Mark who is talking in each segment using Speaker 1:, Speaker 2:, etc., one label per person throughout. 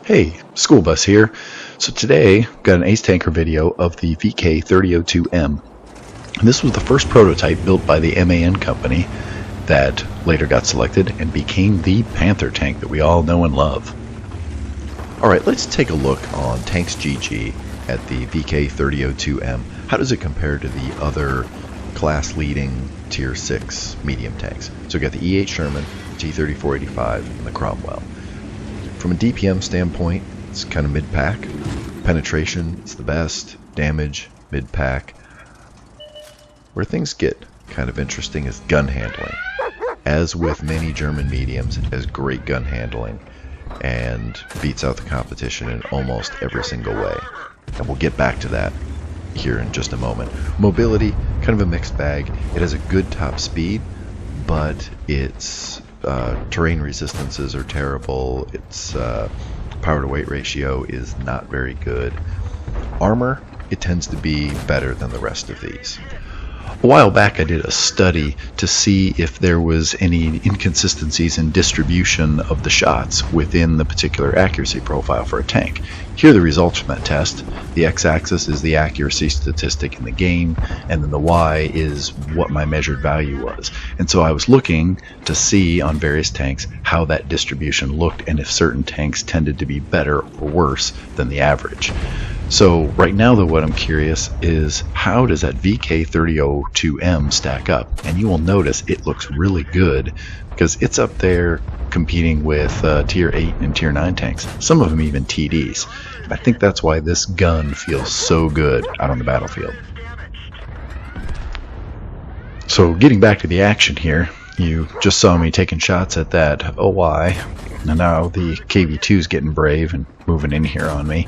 Speaker 1: Hey, School Bus here. So today, got an Ace Tanker video of the VK3002M. And this was the first prototype built by the MAN company that later got selected and became the Panther tank that we all know and love.
Speaker 2: Alright, let's take a look on Tanks GG at the VK3002M. How does it compare to the other class-leading Tier 6 medium tanks? So we got the E8 Sherman, the T-3485, and the Cromwell. From a DPM standpoint, it's kind of mid-pack. Penetration, it's the best. Damage, mid-pack. Where things get kind of interesting is gun handling. As with many German mediums, it has great gun handling and beats out the competition in almost every single way. And we'll get back to that here in just a moment. Mobility, kind of a mixed bag. It has a good top speed, but its terrain resistances are terrible. Its power to weight ratio is not very good. Armor, it tends to be better than the rest of these.
Speaker 1: A while back I did a study to see if there was any inconsistencies in distribution of the shots within the particular accuracy profile for a tank. Here are the results from that test. The x-axis is the accuracy statistic in the game, and then the y is what my measured value was. And so I was looking to see on various tanks how that distribution looked and if certain tanks tended to be better or worse than the average. So right now though, what I'm curious is how does that VK3002M stack up? And you will notice it looks really good because it's up there competing with Tier 8 and Tier 9 tanks, some of them even TDs. And I think that's why this gun feels so good out on the battlefield. So getting back to the action here, you just saw me taking shots at that OI, and now the KV2 is getting brave and moving in here on me.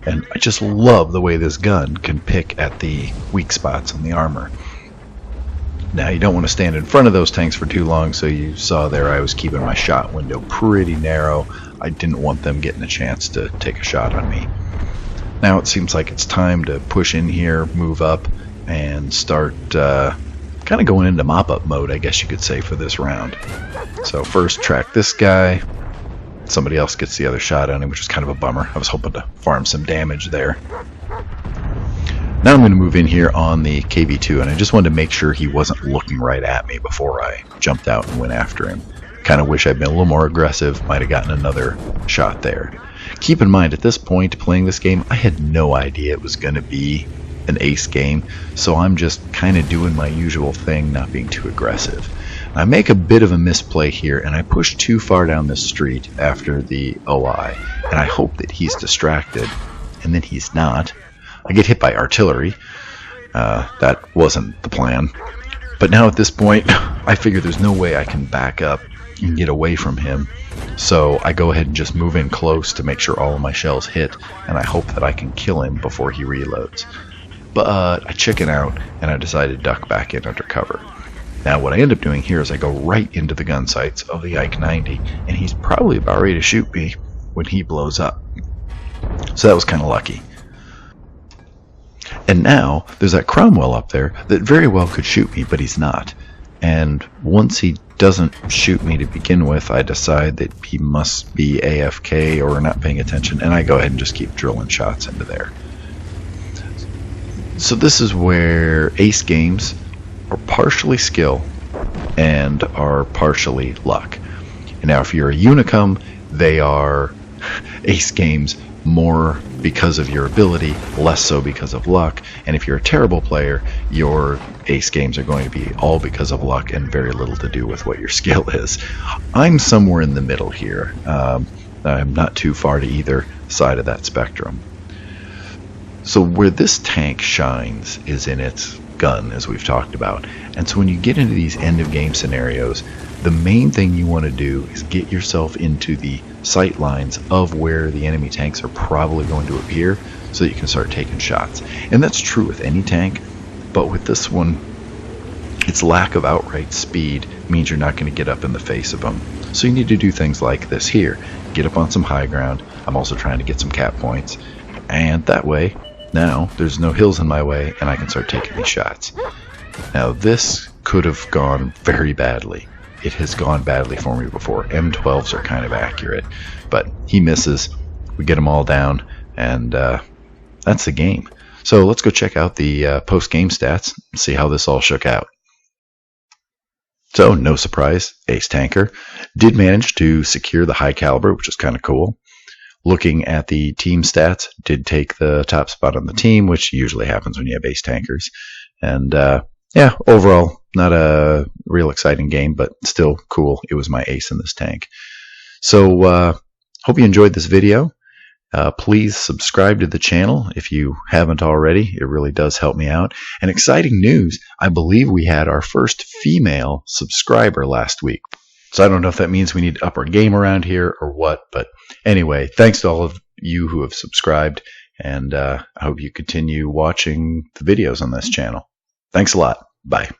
Speaker 1: And I just love the way this gun can pick at the weak spots on the armor. Now you don't want to stand in front of those tanks for too long, so you saw there I was keeping my shot window pretty narrow. I didn't want them getting a chance to take a shot on me. Now it seems like it's time to push in here, move up, and start kind of going into mop-up mode, I guess you could say, for this round. So first track this guy. Somebody else gets the other shot on him, which is kind of a bummer. I was hoping to farm some damage there. Now I'm going to move in here on the KV2, and I just wanted to make sure he wasn't looking right at me before I jumped out and went after him. Kind of wish I'd been a little more aggressive, might have gotten another shot there. Keep in mind, at this point playing this game, I had no idea it was going to be an ace game, so I'm just kind of doing my usual thing, not being too aggressive. I make a bit of a misplay here, and I push too far down this street after the OI, and I hope that he's distracted, and then he's not. I get hit by artillery. That wasn't the plan. But now at this point, I figure there's no way I can back up and get away from him, so I go ahead and just move in close to make sure all of my shells hit, and I hope that I can kill him before he reloads. But I chicken out, and I decide to duck back in under cover. Now what I end up doing here is I go right into the gun sights of the Ike 90, and he's probably about ready to shoot me when he blows up. So that was kind of lucky. And now there's that Cromwell up there that very well could shoot me, but he's not. And once he doesn't shoot me to begin with, I decide that he must be AFK or not paying attention, and I go ahead and just keep drilling shots into there. So this is where ace games are partially skill and are partially luck. And now if you're a Unicum, they are ace games more because of your ability, less so because of luck. And if you're a terrible player, your ace games are going to be all because of luck and very little to do with what your skill is. I'm somewhere in the middle here. I'm not too far to either side of that spectrum. So where this tank shines is in its gun, as we've talked about. And so when you get into these end of game scenarios, the main thing you want to do is get yourself into the sight lines of where the enemy tanks are probably going to appear so that you can start taking shots. And that's true with any tank, but with this one, its lack of outright speed means you're not going to get up in the face of them. So you need to do things like this here. Get up on some high ground. I'm also trying to get some cap points, and that way now there's no hills in my way and I can start taking these shots. Now this could have gone very badly. It has gone badly for me before. M12s are kind of accurate, but he misses. we get them all down, and that's the game. So let's go check out the post-game stats and see how this all shook out. So, no surprise, Ace Tanker did manage to secure the high caliber, which is kind of cool. Looking at the team stats, did take the top spot on the team, which usually happens when you have Ace Tankers. And yeah, overall, not a real exciting game, but still cool. It was my ace in this tank. So, hope you enjoyed this video. Please subscribe to the channel if you haven't already. It really does help me out. And exciting news, I believe we had our first female subscriber last week. So I don't know if that means we need to up our game around here or what, but anyway, thanks to all of you who have subscribed, and I hope you continue watching the videos on this channel. Thanks a lot. Bye.